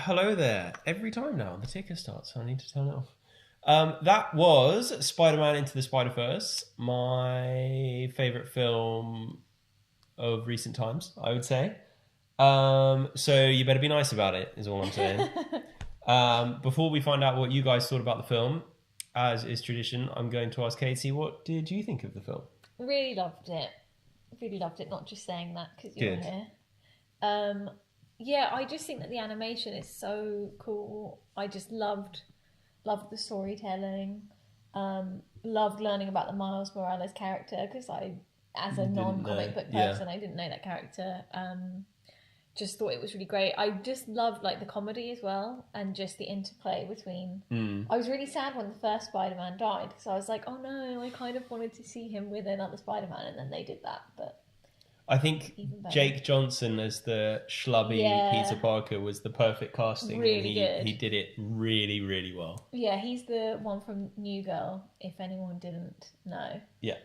hello there. Every time now the ticker starts, so I need to turn it off. That was Spider-Man Into the Spider-Verse, my favourite film of recent times, I would say. So you better be nice about it, is all I'm saying. Before we find out what you guys thought about the film, as is tradition, I'm going to ask Katie, what did you think of the film? Really loved it. Really loved it, not just saying that because you're Good. here. Yeah, I just think that the animation is so cool. I just loved the storytelling. Loved learning about the Miles Morales character because as a non-comic book person, I didn't know that character. Just thought it was really great. I just loved like the comedy as well, and just the interplay between. I was really sad when the first Spider-Man died because I was like, oh no, I kind of wanted to see him with another Spider-Man, and then they did that. But I think Jake Johnson as the schlubby Peter Parker was the perfect casting. Really good. He did it really, really well. Yeah, he's the one from New Girl, if anyone didn't know. Yeah.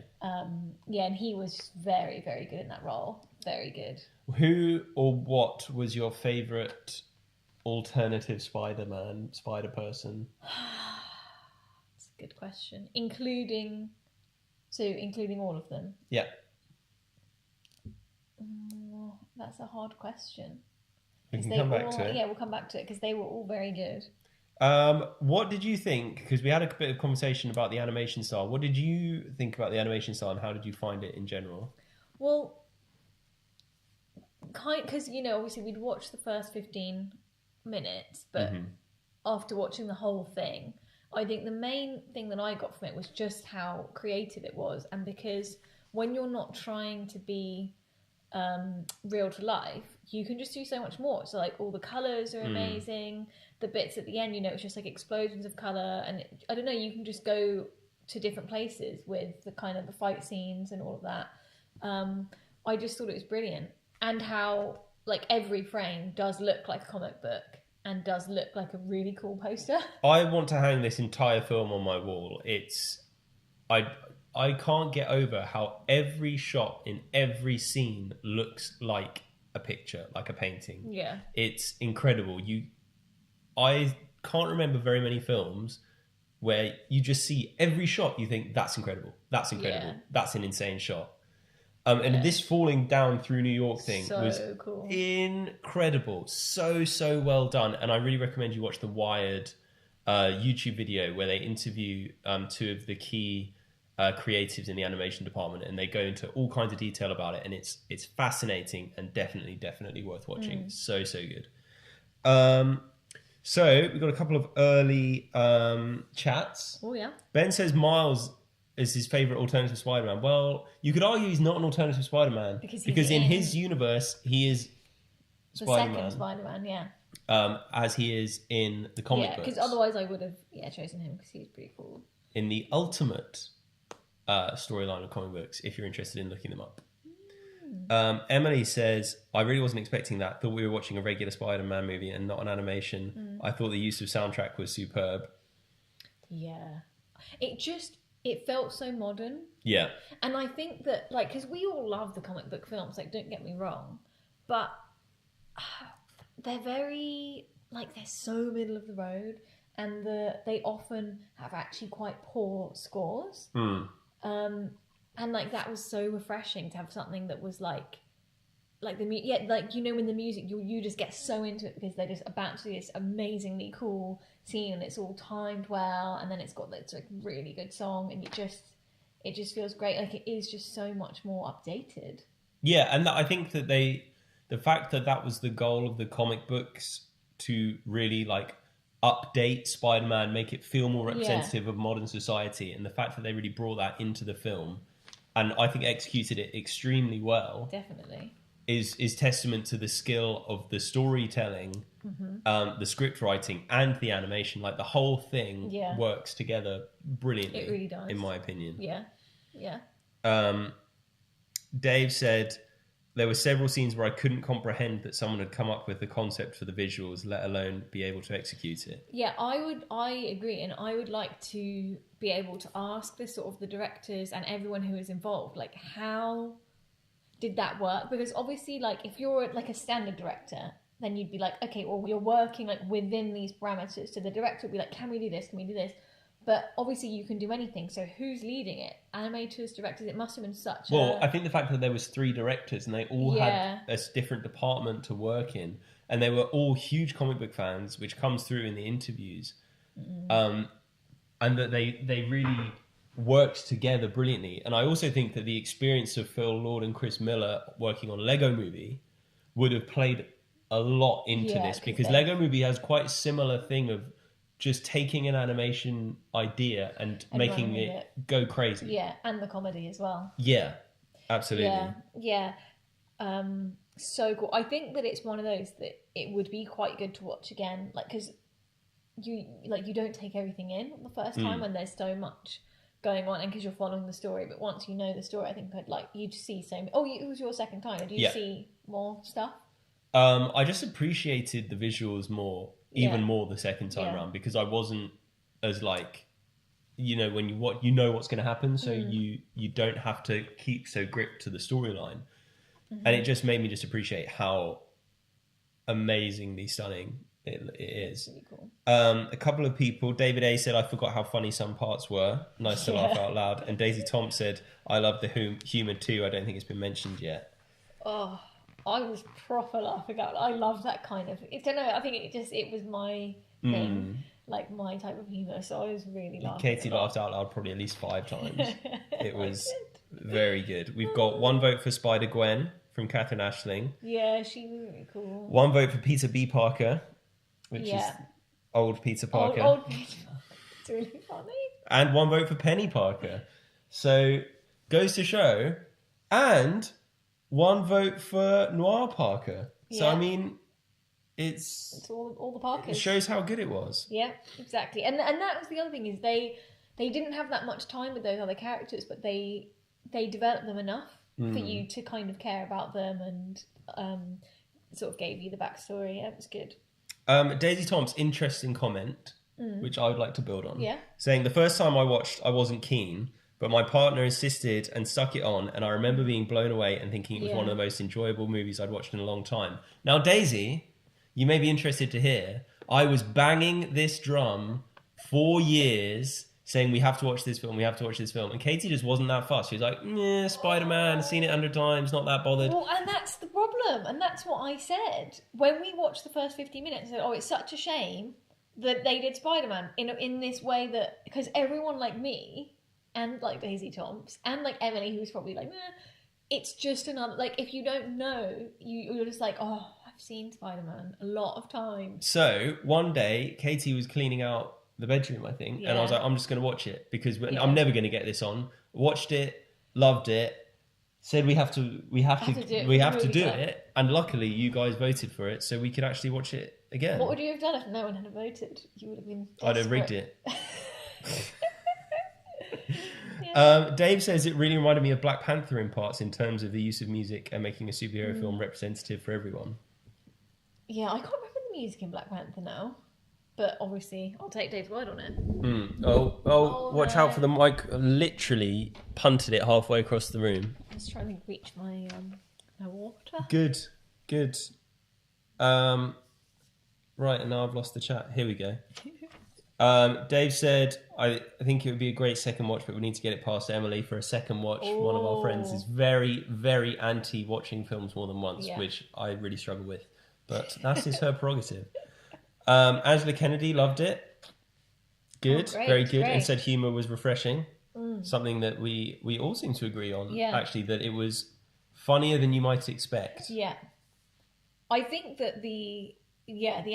Yeah, and he was very, very good in that role. Very good. Who or what was your favourite alternative Spider-Man, Spider-Person? That's a good question. Including all of them? Yeah. That's a hard question. We can come back to it. Yeah, we'll come back to it because they were all very good. What did you think? Because we had a bit of conversation about the animation style. What did you think about the animation style and how did you find it in general? Well, because, obviously we'd watched the first 15 minutes, but after watching the whole thing, I think the main thing that I got from it was just how creative it was. And because when you're not trying to be real to life, you can just do so much more. So like all the colours are amazing. The bits at the end, it's just like explosions of colour, and I don't know, you can just go to different places with the kind of the fight scenes and all of that. I just thought it was brilliant, and how like every frame does look like a comic book and does look like a really cool poster. I want to hang this entire film on my wall. I can't get over how every shot in every scene looks like a picture, like a painting. Yeah. It's incredible. I can't remember very many films where you just see every shot, you think, that's incredible. That's incredible. Yeah. That's an insane shot. And this falling down through New York thing was cool. Incredible. So well done. And I really recommend you watch the Wired YouTube video where they interview two of the key creatives in the animation department, and they go into all kinds of detail about it, and it's fascinating and definitely worth watching. So good. So we've got a couple of early chats. Oh yeah. Ben says Miles is his favourite alternative Spider-Man. Well, you could argue he's not an alternative Spider-Man because in his universe he is Spider-Man. The second Spider-Man, yeah. As he is in the comic books. Yeah, because otherwise I would have chosen him because he's pretty cool. In the ultimate storyline of comic books, if you're interested in looking them up. Emily says, I really wasn't expecting that. Thought we were watching a regular Spider-Man movie and not an animation. I thought the use of soundtrack was superb. Yeah. It felt so modern. Yeah. And I think that, like, because we all love the comic book films, like, don't get me wrong, but they're very, like, they're so middle of the road, and they often have actually quite poor scores. And like that was so refreshing to have something that was like when the music you just get so into it because they're just about to do this amazingly cool scene and it's all timed well, and then it's got this like really good song, and it just feels great. Like it is just so much more updated. Yeah, and I think that the fact that was the goal of the comic books to really like update Spider-Man, make it feel more representative of modern society, and the fact that they really brought that into the film, and I think executed it extremely well, definitely is testament to the skill of the storytelling, the script writing, and the animation. Like the whole thing works together brilliantly. It really does, in my opinion. Yeah. Dave said, there were several scenes where I couldn't comprehend that someone had come up with the concept for the visuals, let alone be able to execute it. Yeah, I agree, and I would like to be able to ask the sort of the directors and everyone who is involved, like, how did that work? Because obviously, like, if you're like a standard director, then you'd be like, okay, well, you're working like within these parameters. So the director would be like, can we do this? Can we do this? But obviously you can do anything. So who's leading it? Animators, directors? It must have been such I think the fact that there was 3 directors and they all Yeah. had a different department to work in, and they were all huge comic book fans, which comes through in the interviews, and that they really worked together brilliantly. And I also think that the experience of Phil Lord and Chris Miller working on Lego Movie would have played a lot into this, because Lego Movie has quite a similar thing of just taking an animation idea and making it go crazy. Yeah, and the comedy as well. Yeah, absolutely. Yeah. So cool. I think that it's one of those that it would be quite good to watch again, like, because you don't take everything in the first time when there's so much going on, and because you're following the story. But once you know the story, I think I'd like you to see so. It was your second time. Did you see more stuff? I just appreciated the visuals more. Even more the second time round, because I wasn't as like, when you know what's going to happen, so you don't have to keep so gripped to the storyline, and it just made me just appreciate how amazingly stunning it is. Really cool. A couple of people, David A said, I forgot how funny some parts were. Nice to laugh out loud. And Daisy Tom said, I love the humour too. I don't think it's been mentioned yet. Oh, I was proper laughing out. I love that kind of. I don't know. I think it was my thing, like my type of humour. So I was really laughing. Katie laughed out loud probably at least 5 times. It was very good. We've got 1 vote for Spider Gwen from Catherine Ashling. Yeah, she was really cool. 1 vote for Peter B. Parker, which is old Peter Parker. Old Peter Parker. It's really funny. And 1 vote for Penny Parker. So goes to show, and 1 vote for Noir Parker. So, I mean, it's all the Parkers. It shows how good it was. Yeah, exactly. And that was the other thing, is they didn't have that much time with those other characters, but they developed them enough for you to kind of care about them, and sort of gave you the backstory. Yeah, it was good. Daisy Tom's interesting comment, which I would like to build on. Yeah. Saying, the first time I watched, I wasn't keen, but my partner insisted and stuck it on, and I remember being blown away and thinking it was one of the most enjoyable movies I'd watched in a long time. Now, Daisy, you may be interested to hear, I was banging this drum for years, saying we have to watch this film, and Katie just wasn't that fussed. She was like, Spider-Man, seen it 100 times, not that bothered. Well, and that's the problem, and that's what I said. When we watched the first 15 minutes, I said, it's such a shame that they did Spider-Man in this way, that, because everyone like me, and like Daisy Toms, and like Emily, who's probably like, it's just another, like, if you don't know, you're just like, I've seen Spider-Man a lot of times. So one day, Katie was cleaning out the bedroom, I think, and I was like, I'm just going to watch it, because I'm never going to get this on. Watched it, loved it, said we have to do it, and luckily you guys voted for it, so we could actually watch it again. What would you have done if no one had voted? You would have been desperate. I'd have rigged it. Dave says it really reminded me of Black Panther in parts, in terms of the use of music and making a superhero film representative for everyone. Yeah, I can't remember the music in Black Panther now, but obviously I'll take Dave's word on it. Watch out for the mic. Literally punted it halfway across the room. I was trying to reach my water. Good. Right, and now I've lost the chat. Here we go. Dave said, I think it would be a great second watch, but we need to get it past Emily for a second watch. Oh. One of our friends is very, very anti watching films more than once, which I really struggle with. But that is her prerogative. Angela Kennedy loved it. Good, very good. Great. And said humour was refreshing. Something that we all seem to agree on, actually, that it was funnier than you might expect. Yeah. I think that the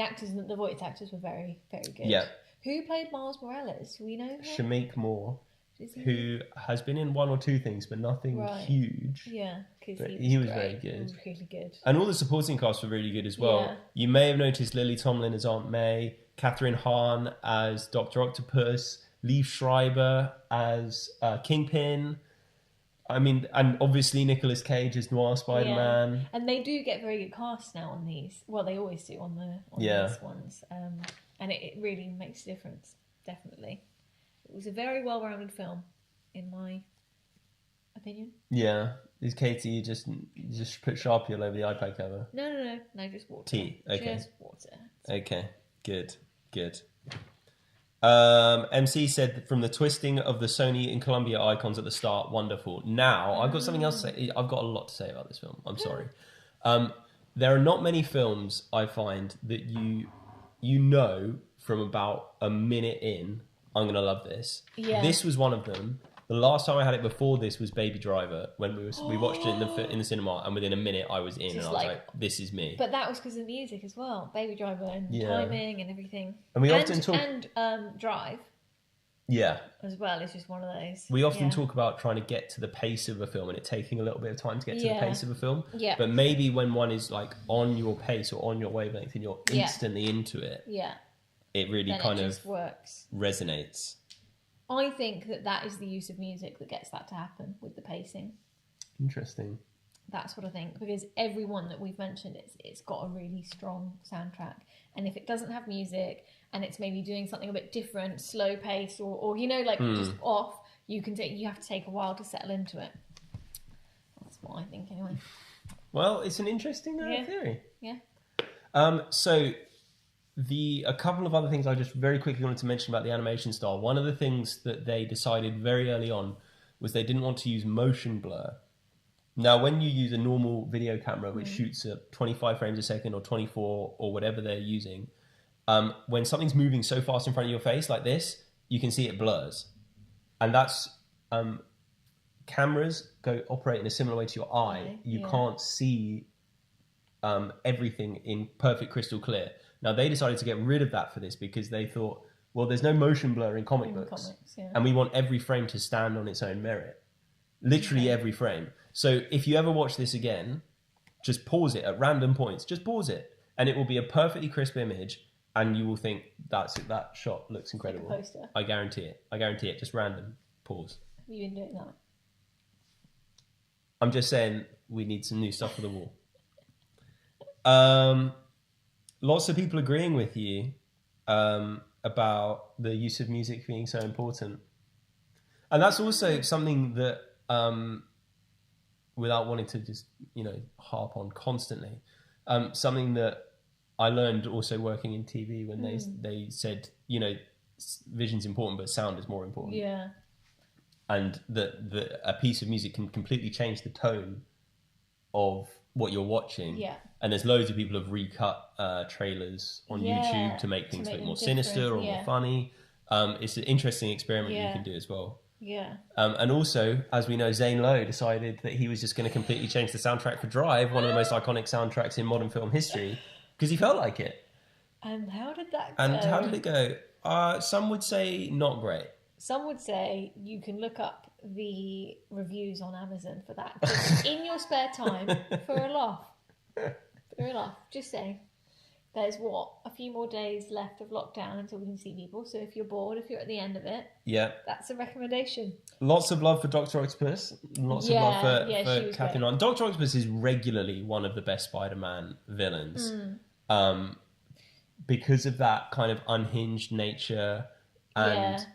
actors, the voice actors were very, very good. Yeah. Who played Miles Morales? Do we know her? Shamik Moore, who has been in 1 or 2 things, but nothing huge. Yeah, because he was very good. He was really good. And all the supporting cast were really good as well. Yeah. You may have noticed Lily Tomlin as Aunt May, Catherine Hahn as Dr. Octopus, Liev Schreiber as Kingpin. I mean, and obviously Nicolas Cage as Noir Spider-Man. Yeah. And they do get very good casts now on these. Well, they always do on these ones. And it really makes a difference, definitely. It was a very well-rounded film, in my opinion. Yeah. Is Katie you just put Sharpie all over the iPad cover? No, just water. Tea. Okay. Just water. Okay. Good. MC said from the twisting of the Sony and Columbia icons at the start, wonderful. Now I've got something else to say. I've got a lot to say about this film. I'm sorry. There are not many films I find that you know from about a minute in, I'm gonna love this. Yeah. This was one of them. The last time I had it before this was Baby Driver when we watched it in the cinema, and within a minute I was in, and I was like, "This is me." But that was because of the music as well, Baby Driver and timing and everything. And we often talk Drive. Yeah. As well, it's just one of those. We often talk about trying to get to the pace of a film and it taking a little bit of time to get to the pace of a film. Yeah. But maybe when one is like on your pace or on your wavelength and you're instantly into it, it really then kind of works. Resonates. I think that is the use of music that gets that to happen with the pacing. Interesting. That's what I think, because every one that we've mentioned, it's got a really strong soundtrack. And if it doesn't have music and it's maybe doing something a bit different, slow pace or just off, you have to take a while to settle into it. That's what I think anyway. Well, it's an interesting theory. Yeah. So a couple of other things I just very quickly wanted to mention about the animation style. One of the things that they decided very early on was they didn't want to use motion blur. Now, when you use a normal video camera, which shoots at 25 frames a second or 24 or whatever they're using, when something's moving so fast in front of your face like this, you can see it blurs. And that's... cameras operate in a similar way to your eye. You can't see everything in perfect crystal clear. Now, they decided to get rid of that for this because they thought, well, there's no motion blur in comic books. And we want every frame to stand on its own merit. Literally every frame. So if you ever watch this again, just pause it at random points. Just pause it. And it will be a perfectly crisp image. And you will think, that shot looks incredible. Like a poster. I guarantee it. Just random. Pause. Have you been doing that? I'm just saying we need some new stuff for the wall. Lots of people agreeing with you about the use of music being so important. And that's also something that, without wanting to just, harp on constantly, something that I learned also working in TV when they said, vision's important, but sound is more important. Yeah. And that a piece of music can completely change the tone of what you're watching. Yeah. And there's loads of people have recut trailers on YouTube to make things look more sinister or more funny. It's an interesting experiment you can do as well. Yeah. And also, as we know, Zane Lowe decided that he was just going to completely change the soundtrack for Drive, one of the most iconic soundtracks in modern film history, because he felt like it. And how did that go? And how did it go? Some would say not great. Some would say you can look up the reviews on Amazon for that. Just in your spare time, for a laugh. Just say. There's a few more days left of lockdown until we can see people. So if you're bored, if you're at the end of it, that's a recommendation. Lots of love for Dr. Octopus. Lots of love for Catherine Ryan. Dr. Octopus is regularly one of the best Spider-Man villains. Because of that kind of unhinged nature and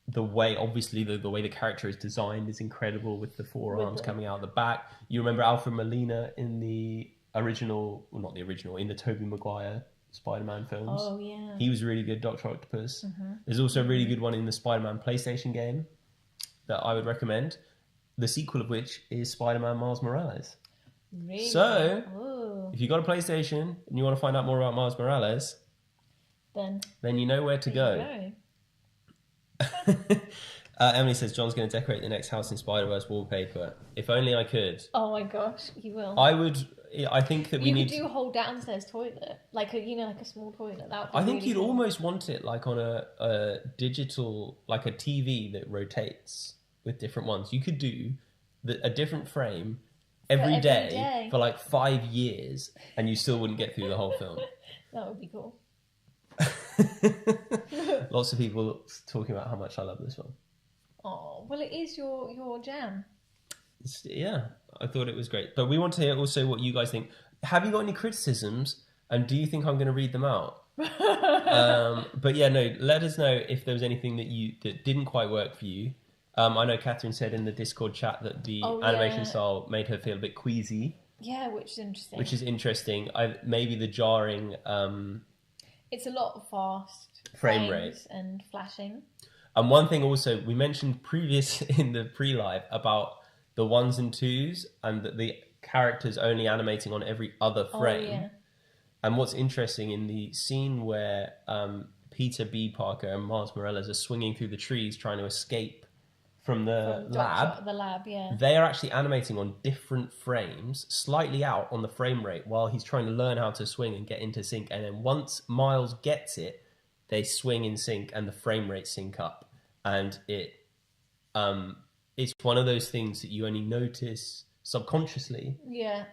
the way, obviously, the way the character is designed is incredible with the forearms coming out the back. You remember Alfred Molina in the original, well, not the original, in the Tobey Maguire Spider-Man films. Oh, yeah. He was really good, Dr. Octopus. There's also a really good one in the Spider-Man PlayStation game that I would recommend, the sequel of which is Spider-Man Miles Morales. Really? So, if you've got a PlayStation and you want to find out more about Miles Morales, then you know where to go. Emily says John's going to decorate the next House in Spider-Verse wallpaper. If only I could. Oh my gosh, he will. I think that we need... You could do a whole downstairs toilet. Like a small toilet. That would I think you'd almost want it like on a digital, like a TV that rotates with different ones. You could do a different frame every day for like 5 years and you still wouldn't get through the whole film. That would be cool. Lots of people talking about how much I love this one. Oh, well, it is your jam. I thought it was great. But we want to hear also what you guys think. Have you got any criticisms? And do you think I'm going to read them out? But let us know if there was anything that didn't quite work for you. I know Catherine said in the Discord chat that the animation style made her feel a bit queasy. Yeah, which is interesting. Maybe the jarring... it's a lot of fast frame rate and flashing. And one thing also, we mentioned previous in the pre-live about the 1s and 2s and the characters only animating on every other frame. Oh, yeah. And what's interesting in the scene where Peter B. Parker and Miles Morales are swinging through the trees trying to escape from the lab. The lab, yeah. They are actually animating on different frames, slightly out on the frame rate, while he's trying to learn how to swing and get into sync. And then once Miles gets it, they swing in sync and the frame rate sync up. And it's one of those things that you only notice subconsciously. Yeah.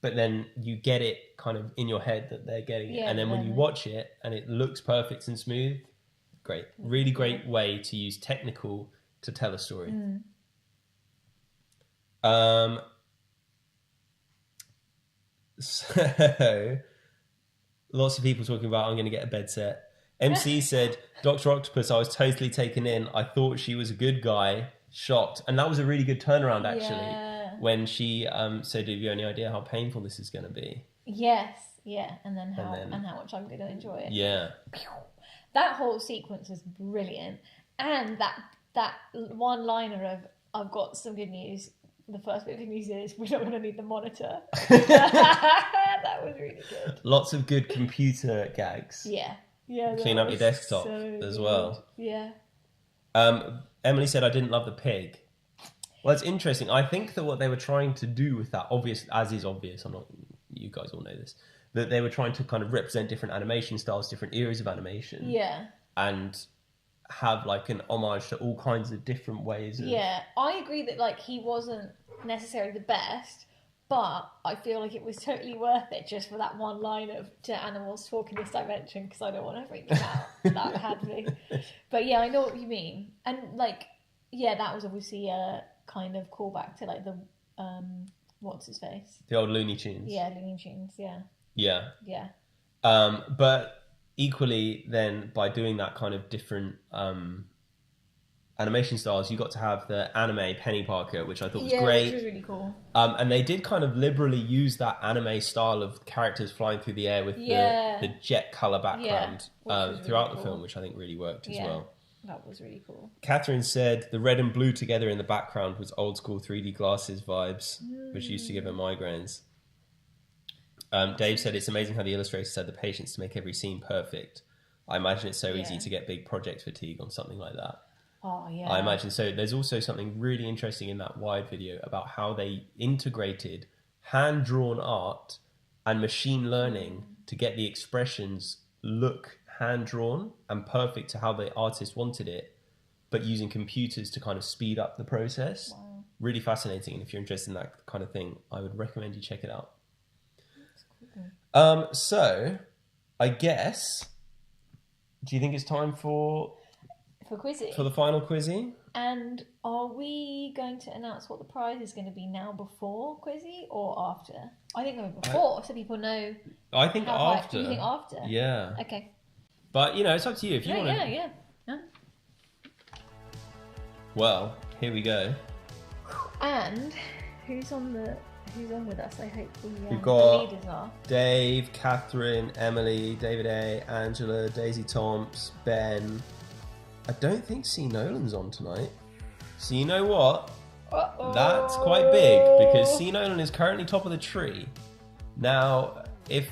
But then you get it kind of in your head that they're getting it. And then when you watch it and it looks perfect and smooth, great. Really great way to use technical to tell a story. So, lots of people talking about, I'm going to get a bed set. MC said, Dr. Octopus, I was totally taken in. I thought she was a good guy. Shocked. And that was a really good turnaround, actually, when she said, have you any idea how painful this is going to be? Yes, yeah. And how much I'm going to enjoy it. Yeah. That whole sequence was brilliant. And that one-liner of, I've got some good news. The first bit of good news is we don't want to need the monitor. That was really good. Lots of good computer gags. Yeah. Clean up your desktop as well. Yeah. Emily said, I didn't love the pig. Well, it's interesting. I think that what they were trying to do with that, obvious, you guys all know this, that they were trying to kind of represent different animation styles, different eras of animation. Yeah. And have like an homage to all kinds of different ways. Yeah, I agree that like he wasn't necessarily the best, but I feel like it was totally worth it just for that one line of to animals talk in this dimension because I don't want to freak them out. That had me. But yeah, I know what you mean. And like, yeah, that was obviously a kind of callback to like the what's his face? The old Looney Tunes. Yeah, Looney Tunes, yeah. Yeah. Yeah. But equally then by doing that kind of different animation styles, you got to have the anime Penny Parker, which I thought was great. Which was really cool. And they did kind of liberally use that anime style of characters flying through the air with the jet colour background throughout the film, which I think really worked as well. That was really cool. Catherine said the red and blue together in the background was old school 3D glasses vibes, which used to give her migraines. Dave said it's amazing how the illustrators had the patience to make every scene perfect. I imagine it's so easy to get big project fatigue on something like that. Oh, yeah. I imagine so. There's also something really interesting in that wide video about how they integrated hand-drawn art and machine learning to get the expressions look hand-drawn and perfect to how the artist wanted it, but using computers to kind of speed up the process. Wow. Really fascinating. And if you're interested in that kind of thing, I would recommend you check it out. So, I guess, do you think it's time for Quizzy? For the final Quizzy? And are we going to announce what the prize is going to be now before Quizzy or after? I think maybe before, so people know. I think after. Do you think after? Yeah. Okay. But, it's up to you. If you want to... Yeah. Well, here we go. And who's on with us? I hope we've got the leaders are Dave, Catherine, Emily, David A, Angela, Daisy Tomps, Ben. I don't think C. Nolan's on tonight. So you know what? Uh-oh. That's quite big because C. Nolan is currently top of the tree. Now, if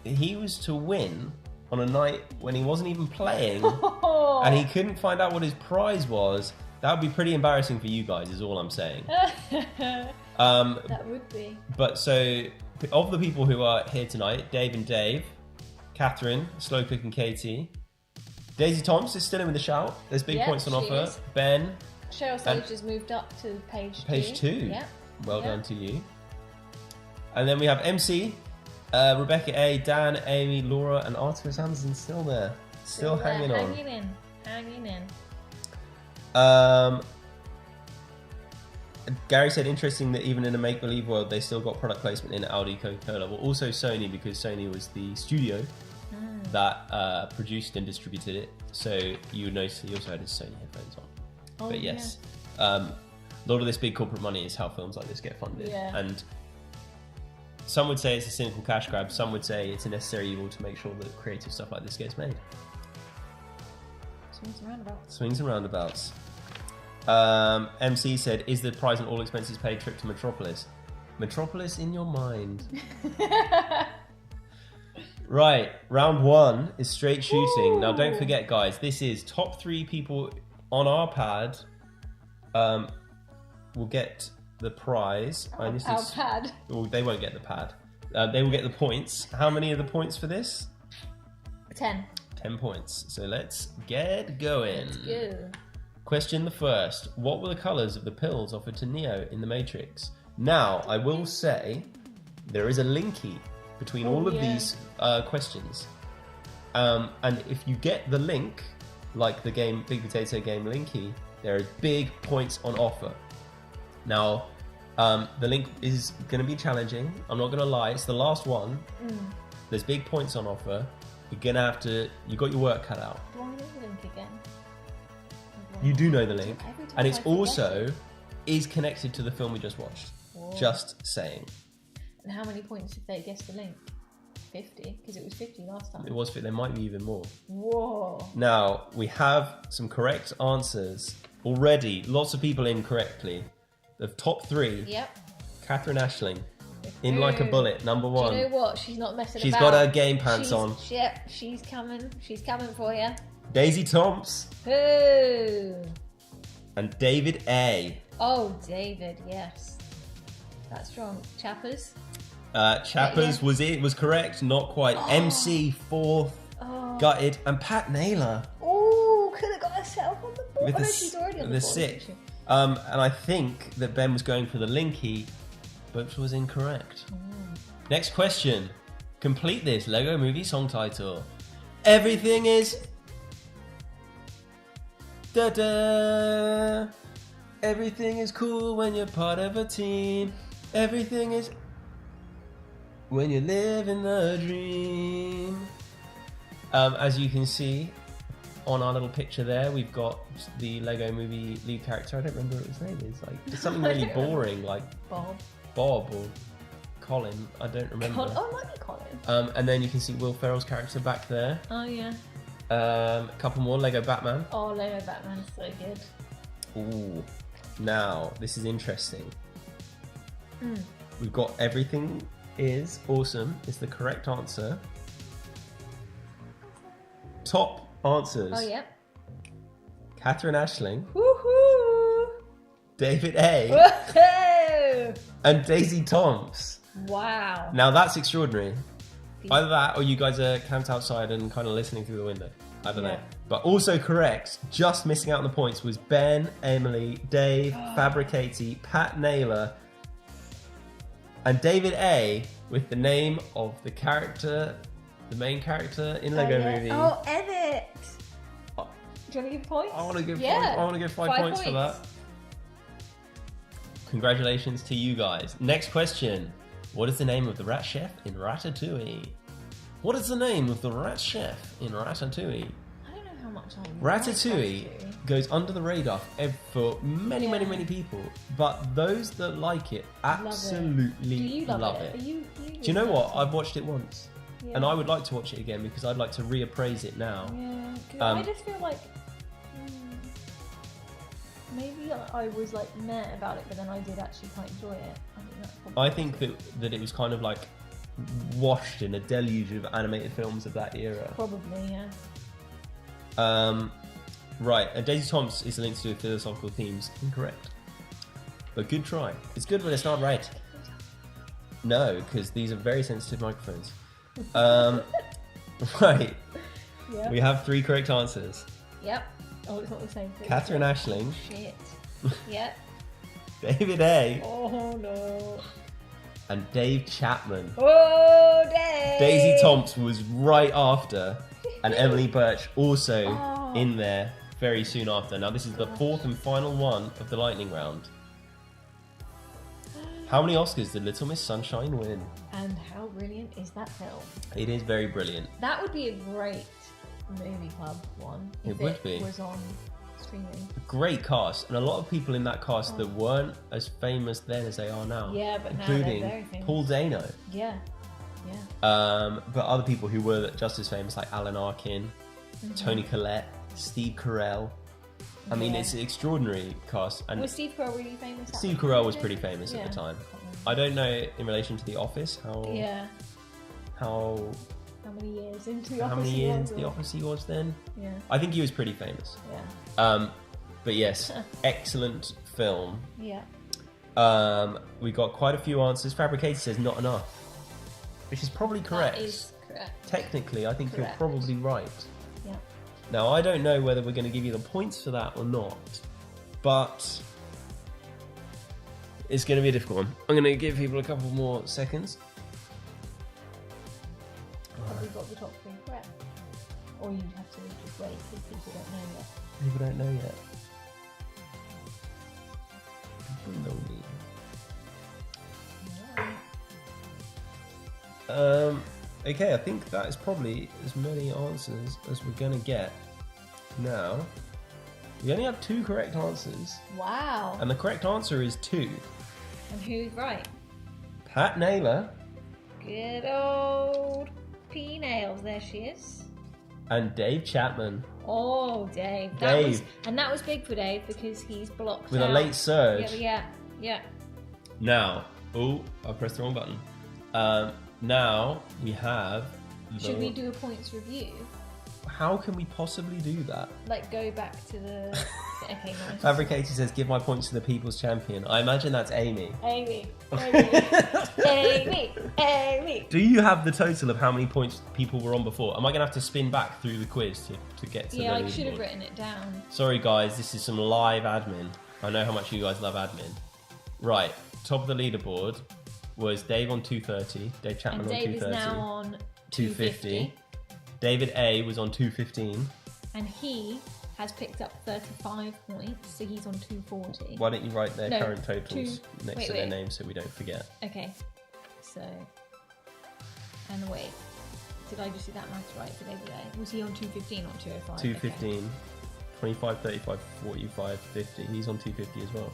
he was to win on a night when he wasn't even playing and he couldn't find out what his prize was, that would be pretty embarrassing for you guys, is all I'm saying. That would be. But so, of the people who are here tonight, Dave and Dave, Catherine, Slowcook and Katie, Daisy Thompson is still in with the shout. There's big points on offer. Is. Ben. Cheryl Sage has moved up to page 2. Page 2. Yeah. Well done to you. And then we have MC, Rebecca A, Dan, Amy, Laura, and Artemis Anderson still there. Still hanging on. Hanging in. Gary said, interesting that even in a make-believe world, they still got product placement in Audi, Coca-Cola. Well, also Sony, because Sony was the studio that produced and distributed it. So you would notice he also had his Sony headphones on. But yes. a lot of this big corporate money is how films like this get funded. Yeah. And some would say it's a cynical cash grab. Some would say it's a necessary evil to make sure that creative stuff like this gets made. Swings and roundabouts. Swings and roundabouts. MC said, is the prize an all expenses paid trip to Metropolis? Metropolis in your mind. Right, round 1 is straight shooting. Now don't forget, guys, this is top 3 people on our pad will get the prize. Our pad. Well, they won't get the pad. They will get the points. How many are the points for this? 10. 10 points. So let's get going. Let's go. Question the first. What were the colours of the pills offered to Neo in The Matrix? Now, I will say there is a linky between all of these questions. And if you get the link, like the game Big Potato Game linky, there are big points on offer. Now, the link is going to be challenging. I'm not going to lie. It's the last one. There's big points on offer. You're going to have to... You got your work cut out. Do I know the link again? You do know the link. Every time And it's I forget also it. is connected to the film we just watched. Whoa. Just saying. And how many points did they guess the link? 50? Because it was 50 last time. It was fit. There might be even more. Whoa. Now, we have some correct answers already. Lots of people in correctly. The top 3. Yep. Catherine Ashling. In like a bullet, number 1. Do you know what? She's not messing She's about. got her game pants on. Yep, she's coming. She's coming for you. Daisy Tomps. Who? And David A. Oh, David, yes. That's strong. Chappers? Chappers was correct, not quite. MC 4th. Gutted. And Pat Naylor. Oh, could have got herself on the board. With She's already on the board. 6. And I think that Ben was going for the linky, but was incorrect. Next question. Complete this Lego Movie song title. Everything is... Da-da. Everything is cool when you're part of a team. Everything is... when you live in the dream. As you can see on our little picture there, we've got the Lego Movie lead character. I don't remember what his name is. Like, it's something really boring, like Bob or Colin. I don't remember. Oh, it might be Colin. And then you can see Will Ferrell's character back there. Oh, yeah. A couple more. Lego Batman. Oh, Lego Batman's so good. Ooh. Now, this is interesting. We've got everything is awesome. It's the correct answer. Top answers. Oh, yep. Catherine Ashling, Woohoo! David A, Woohoo! and Daisy Tomps. Wow. Now that's extraordinary. Either that or you guys are camped outside and kind of listening through the window. I don't know. But also correct, just missing out on the points, was Ben, Emily, Dave, Fabricati, Pat Naylor, and David A with the name of the character, the main character in Lego Movie. Oh, Emmett. Do you want to give points? I want to give Yeah. I want to give 5 points for that. Congratulations to you guys. Next question. What is the name of the rat chef in Ratatouille? What is the name of the rat chef in Ratatouille? I don't know how much I like Ratatouille goes under the radar for many, many people, but those that like it absolutely Do you love it? Do you know what? I've watched it once, Yeah. and I would like to watch it again because I'd like to reappraise it now. Yeah, 'cause I just feel like maybe I was like meh about it, but then I did actually quite enjoy it. I think that's probably I think that it was kind of like washed in a deluge of animated films of that era. probably, yeah. Right, and Daisy Tomps is linked to do with philosophical themes. Incorrect. But good try. It's good, but it's not right. No, because these are very sensitive microphones. Right. Yep. We have 3 correct answers. Yep. Oh, it's not the same thing. Catherine Ashling, Shit. Yep. David A, Oh no. and Dave Chapman. Oh, Dave. Daisy Tomps was right after, and Emily Birch also in there very soon after. Now this is the 4th and final one of the lightning round. How many Oscars did Little Miss Sunshine win? And how brilliant is that film? It is very brilliant. That would be a great movie club one. It If would be. was on Extremely. Great cast, and a lot of people in that cast that weren't as famous then as they are now. Yeah, but now they're including very famous. Paul Dano. Yeah. But other people who were just as famous, like Alan Arkin, Toni Collette, Steve Carell. I mean, it's an extraordinary cast. And was Steve Carell really famous? Steve Carell was pretty famous at the time. I don't know in relation to The Office how many years into The how Office many he years was, into The Office he was then. Yeah. I think he was pretty famous. Yeah. But yes, excellent film. Yeah. We got quite a few answers. Fabricated says not enough, which is probably correct. That is correct. Technically, I think you're probably right. Yeah. Now, I don't know whether we're going to give you the points for that or not, but it's going to be a difficult one. I'm going to give people a couple more seconds. Have we got the top 3 correct? Or you have to just wait because people don't know yet. People don't know yet. People know me. Okay, I think that is probably as many answers as we're going to get. Now, we only have 2 correct answers. Wow. And the correct answer is 2. And who's right? Pat Naylor. Good old P Nails. There she is. And Dave Chapman. Oh, Dave. That was big for Dave because he's blocked with out. a late surge. Yeah. Now, I pressed the wrong button. Now we have. Should we do a points review? How can we possibly do that? Like go back to the. Okay, nice. Fabricator says, "Give my points to the people's champion." I imagine that's Amy. Amy. Do you have the total of how many points people were on before? Am I going to have to spin back through the quiz to get to the Yeah, I should have written it down. Sorry, guys. This is some live admin. I know how much you guys love admin. Right, top of the leaderboard was Dave on 230. Dave Chapman and on Dave 230. Dave is now on 250. David A was on 215. And he has picked up 35 points, so he's on 240. Why don't you write their current totals next to their names so we don't forget? Okay. So, and wait, did I just do that maths right for David A? Was he on 215 or 205? 215, okay. 25, 35, 45, 50. He's on 250 as well.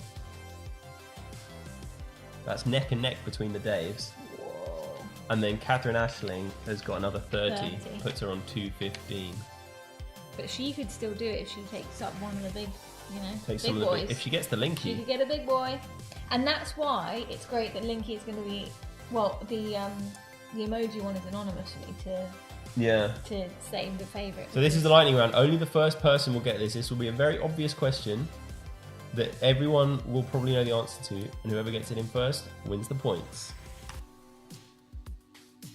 That's neck and neck between the Daves. Whoa. And then Catherine Ashling has got another 30. Puts her on 215. But she could still do it if she takes up one of the big, takes big boys. If she gets the Linky. She could get a big boy. And that's why it's great that Linky is going to be, well, the emoji one is anonymously to save the favourite. So this is the lightning round. Only the first person will get this. This will be a very obvious question that everyone will probably know the answer to, and whoever gets it in first wins the points.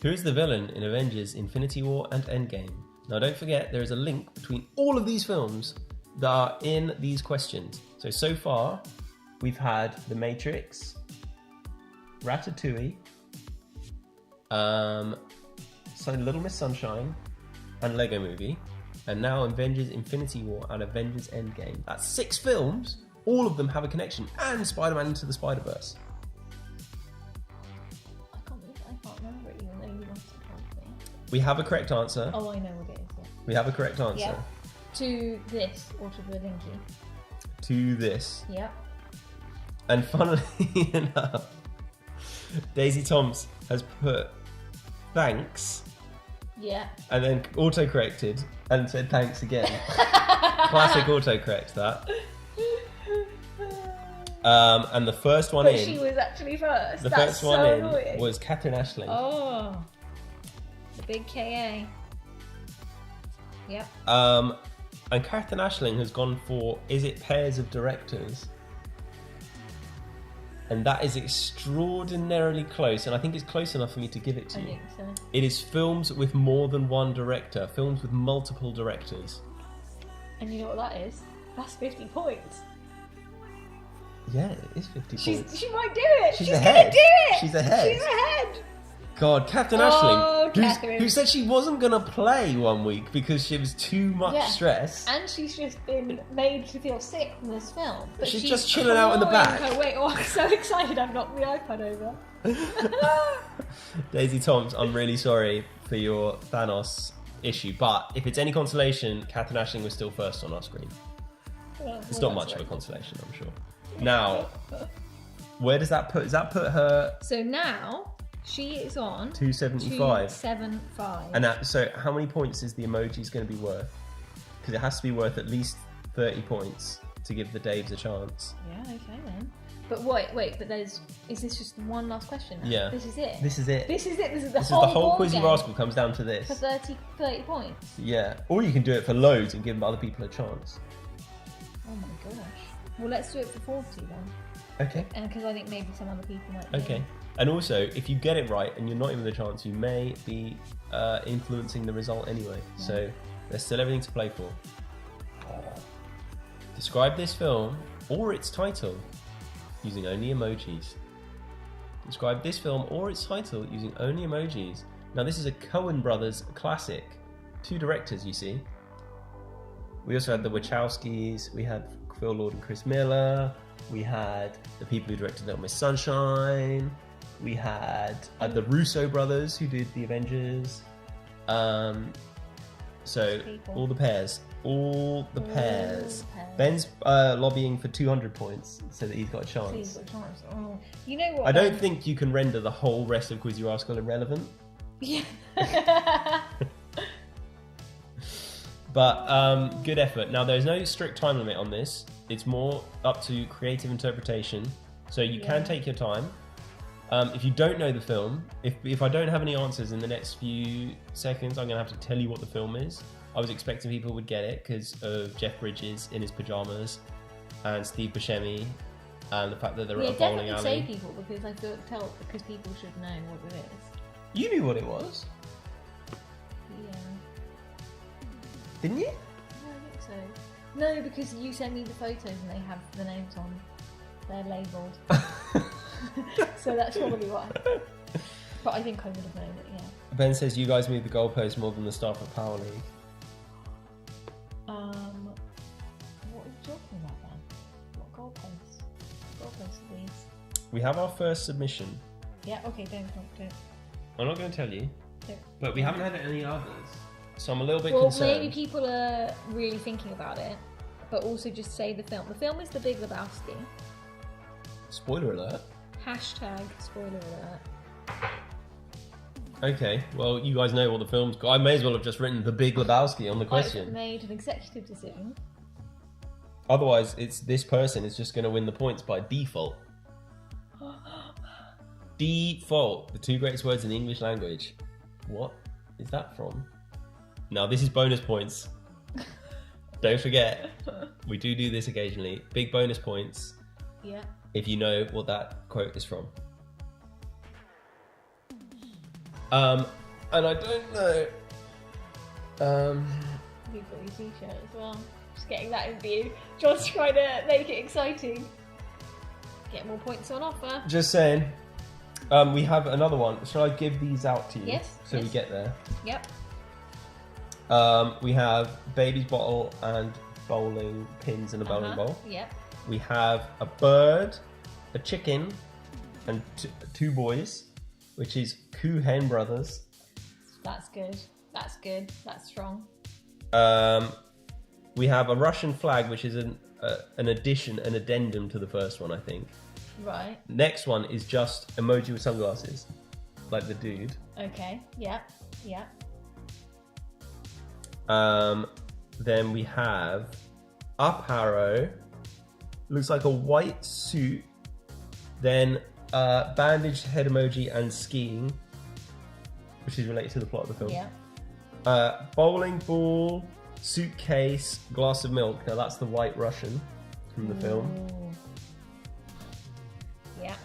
Who is the villain in Avengers Infinity War and Endgame? Now don't forget, there is a link between all of these films that are in these questions. So far, we've had The Matrix, Ratatouille, Little Miss Sunshine, and Lego Movie, and now Avengers Infinity War and Avengers Endgame. That's 6 films. All of them have a connection, and Spider-Man Into the Spider-Verse. I can't remember it, even though you wanted to help me. We have a correct answer. Oh, I know what it is. Yeah. We have a correct answer. Yeah. To this, or to the Linky. To this. Yeah. And funnily enough, Daisy Toms has put thanks. Yeah. And then auto-corrected and said thanks again. Classic autocorrect, that. And the first one she was actually first. The first one in was Catherine Ashling. Oh. The big KA. Yep. And Catherine Ashling has gone for, is it pairs of directors? And that is extraordinarily close, and I think it's close enough for me to give it to you. I think so. It is films with more than one director, films with multiple directors. And you know what that is? That's 50 points. Yeah, it is 50 points. She might do it. She's ahead. Gonna do it. She's ahead. She's ahead. God, Catherine Ashling, who said she wasn't going to play one week because she was too much stress. And she's just been made to feel sick from this film. But she's just chilling out in the back. I'm so excited I've knocked the iPad over. Daisy Toms, I'm really sorry for your Thanos issue, but if it's any consolation, Catherine Ashling was still first on our screen. It's not much of a consolation, I'm sure. Now, where does that put? Does that put her? So now she is on 275. 275. And so, how many points is the emojis going to be worth? Because it has to be worth at least 30 points to give the Daves a chance. Yeah, okay then. But wait, but is this just one last question now? Yeah. This is it? This is it. This is it? This is the whole Quizzy Rascal comes down to this. For 30 points? Yeah. Or you can do it for loads and give other people a chance. Oh my gosh. Well, let's do it for 40 then. Okay. And because I think maybe some other people might. Okay. And also, if you get it right and you're not even the chance, you may be influencing the result anyway. Yeah. So there's still everything to play for. Describe this film or its title using only emojis. Describe this film or its title using only emojis. Now this is a Coen Brothers classic. 2 directors, you see. We also had the Wachowskis, we had Phil Lord and Chris Miller, we had the people who directed Little Miss Sunshine, we had the Russo brothers who did the Avengers. So all the pairs. All the pairs. Ben's lobbying for 200 points so that he's got a chance. He's got a chance. Oh. You know what? I don't think you can render the whole rest of Quizzy Rascal irrelevant. Yeah. But good effort. Now there's no strict time limit on this. It's more up to creative interpretation. So you can take your time. If you don't know the film, if I don't have any answers in the next few seconds, I'm going to have to tell you what the film is. I was expecting people would get it because of Jeff Bridges in his pajamas and Steve Buscemi and the fact that they're at a bowling alley. Say people because I feel because people should know what it is. You knew what it was. Yeah. Didn't you? No, I think so. No, because you sent me the photos and they have the names on. They're labelled. So that's probably why. But I think I would have known it, yeah. Ben says you guys move the goalpost more than the staff of Power League. What are you talking about then? What goalposts? Goalposts, please. We have our first submission. Yeah, okay, don't. I'm not going to tell you. Don't. But we haven't had any others. So I'm a little bit well, concerned. Maybe people are really thinking about it, but also just say the film. The film is The Big Lebowski. Spoiler alert. Hashtag spoiler alert. Okay, well, you guys know what the film's got. I may as well have just written The Big Lebowski on the question. I've made an executive decision. Otherwise, this person is just going to win the points by default. Default. The 2 greatest words in the English language. What is that from? Now, this is bonus points. Don't forget, we do this occasionally. Big bonus points. Yeah. If you know what that quote is from. And I don't know. You've got your t-shirt as well. Just getting that in view. John's trying to make it exciting. Get more points on offer. Just saying. We have another one. Shall I give these out to you? Yes. So we get there. Yep. We have baby's bottle and bowling pins in a bowling bowl. Yep. We have a bird, a chicken, and 2 boys, which is Coen Brothers. That's good. That's good. That's strong. We have a Russian flag, which is an addition, an addendum to the first one, I think. Right. Next one is just emoji with sunglasses, like the dude. Okay. Yep. Yep. Then we have up arrow. Looks like a white suit. Then bandaged head emoji and skiing, which is related to the plot of the film. Yeah. Bowling ball, suitcase, glass of milk. Now that's the white Russian from the film. Yeah.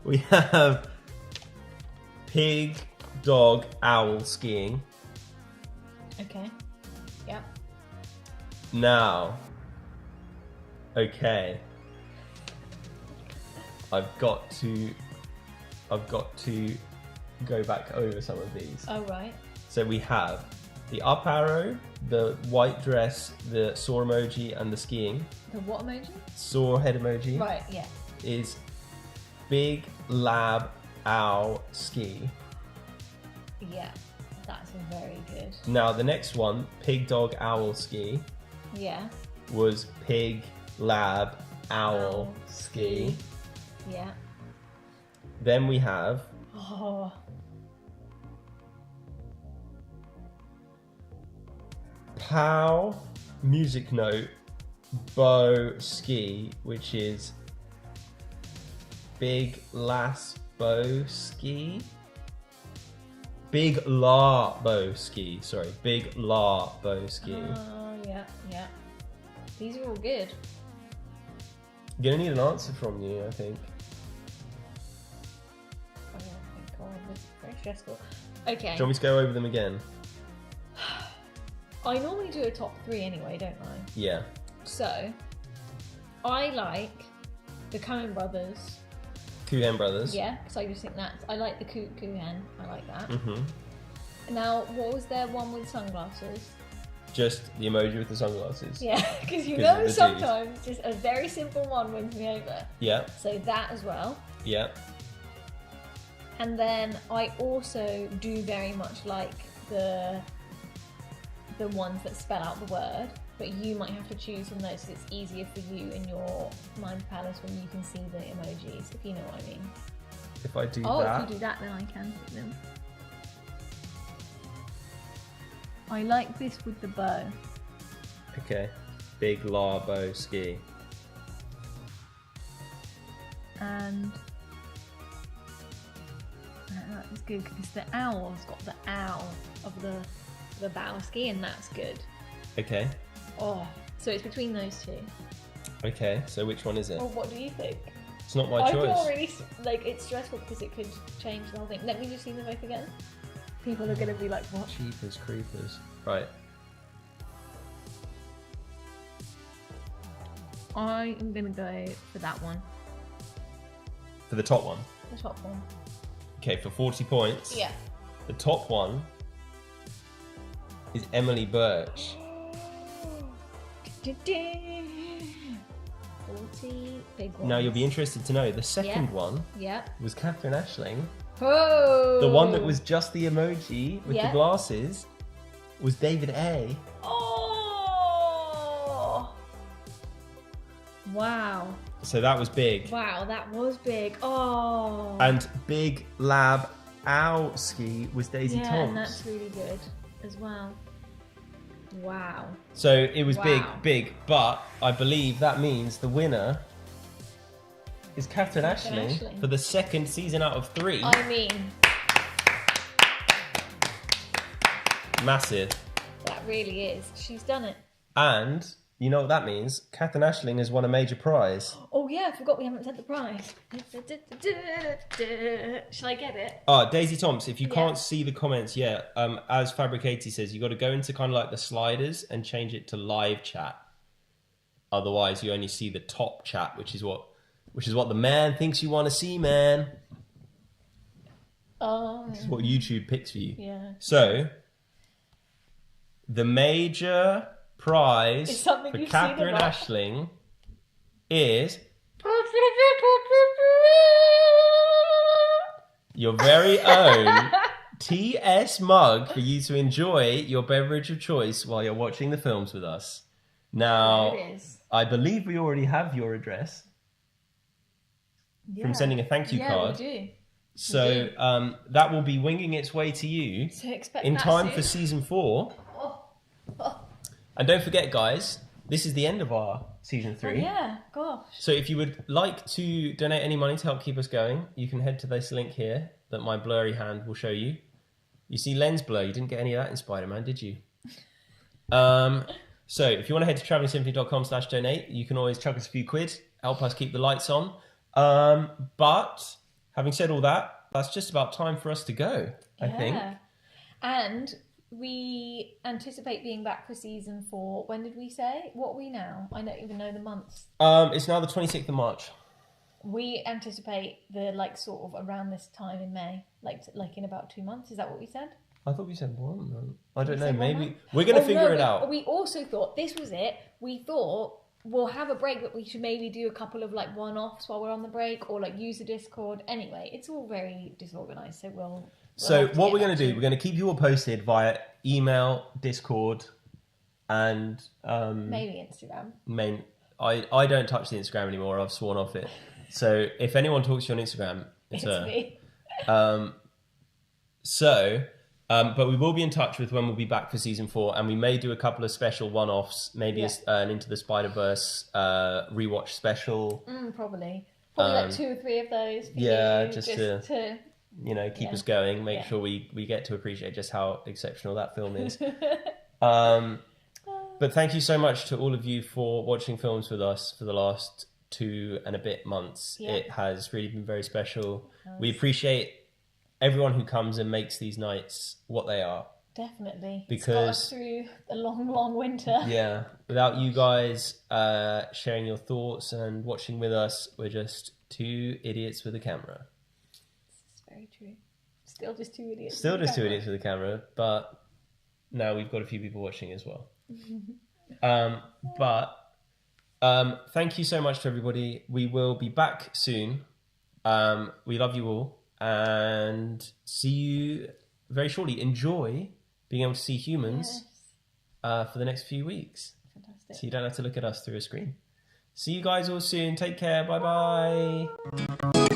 We have pig, dog, owl skiing. Okay. Yeah. Now, okay. I've got to go back over some of these. Oh, right. So we have the up arrow, the white dress, the saw emoji, and the skiing. The what emoji? Saw head emoji. Right, yeah. Is big lab owl ski. Yeah, that's very good. Now, the next one, Pig, Dog, Owl, Ski, Yeah. was Pig, Lab, Owl, Ski. Yeah. Then we have Oh. Pow, Music Note, Bow, Ski, which is Big Lass Bow Ski. Big La Bow Ski, sorry. Big La Bow Ski. Oh, yeah, yeah. These are all good. You're gonna need an answer from you, I think. Oh, my God, this is very stressful. Okay. Do you want me to go over them again? I normally do a top 3 anyway, don't I? Yeah. So, I like the Coen Brothers. Coogan Brothers. Yeah, because I just think that's... I like the Coogan. I like that. Mm-hmm. Now, what was their one with sunglasses? Just the emoji with the sunglasses. Yeah, because you 'Cause know of the sometimes just a very simple one wins me over. Yeah. So that as well. Yeah. And then I also do very much like the ones that spell out the word, but you might have to choose from those so it's easier for you in your mind palace when you can see the emojis, if you know what I mean. If I do Oh, that. if you do that, then I can put them. I like this with the bow. Okay. Big La Bow Ski. And that is good because the owl's got the owl of the Bowski, and that's good. Okay. Oh, so it's between those two. Okay, so which one is it? Oh, what do you think? It's not my I choice. feel really it's stressful because it could change the whole thing. Let me just see them both again. People are gonna be like, what? Cheapers creepers. Right. I am gonna go for that one. For the top one. The top one. Okay, for 40 points. Yeah. The top one is Emily Birch. 40 big ones. Now you'll be interested to know the second Yeah. one Yeah. was Catherine Ashling. Oh. The one that was just the emoji with Yeah. the glasses was David A. Oh. Wow. So that was big. Wow, that was big. Oh. And Big Lab Owl Ski was Daisy yeah, Toms. and that's really good as well. Wow. So it was Wow. big, but I believe that means the winner is Catherine Catherine Ashling Ashling. for the second season out of 3. I mean, Massive. that really is. She's done it. And you know what that means? Catherine Ashling has won a major prize. Oh yeah, I forgot we haven't said the prize. Shall I get it? Daisy Toms, if you Yeah. can't see the comments yet, as Fabricati says, you got to go into kind of like the sliders and change it to live chat. Otherwise, you only see the top chat, which is what the man thinks you want to see, man. Oh. This is what YouTube picks for you. Yeah. So, the major prize It's something for you've seen a Catherine lot. Ashling is your very own TS mug for you to enjoy your beverage of choice while you're watching the films with us. Now, There it is. I believe we already have your address from sending a thank you card. Yeah, we do. So that will be winging its way to you So expect in that time soon. for season 4. Oh. And don't forget, guys, this is the end of our season 3. Oh, yeah, gosh. So if you would like to donate any money to help keep us going, you can head to this link here that my blurry hand will show you. You see lens blur, you didn't get any of that in Spider-Man, did you? So if you want to head to travelingsymphony.com/donate, you can always chuck us a few quid, help us keep the lights on. But having said all that, that's just about time for us to go, I think. And we anticipate being back for season 4. When did we say? What are we now? I don't even know the months. It's now the 26th of March. We anticipate sort of around this time in May, like in about 2 months. Is that what we said? I thought we said 1 month. I don't We know, said 1 maybe. month? We're going to Oh, figure no, it out. We also thought this was it. We thought we'll have a break, but we should maybe do a couple of one-offs while we're on the break, or use the Discord. Anyway, it's all very disorganized, so we'll So have to what get we're going back to do, to we're going to keep you all posted via email, Discord, and maybe Instagram. I don't touch the Instagram anymore. I've sworn off it. So if anyone talks to you on Instagram, it's her. me. But we will be in touch with when we'll be back for season 4, and we may do a couple of special one-offs, maybe an Into the Spider-Verse rewatch special. Probably like 2 or 3 of those. For you, just to keep us going, make sure we get to appreciate just how exceptional that film is. But thank you so much to all of you for watching films with us for the last 2 and a bit months. Yeah. It has really been very special. We appreciate everyone who comes and makes these nights what they are. Definitely. Because it's got us through the long, long winter. Yeah. Without you guys sharing your thoughts and watching with us, we're just 2 idiots with a camera. This is very true. Still just 2 idiots. Still just 2 idiots with a camera, but now we've got a few people watching as well. Thank you so much to everybody. We will be back soon. We love you all and see you very shortly. Enjoy being able to see humans for the next few weeks. Fantastic. So you don't have to look at us through a screen. See you guys all soon. Take care. Bye bye.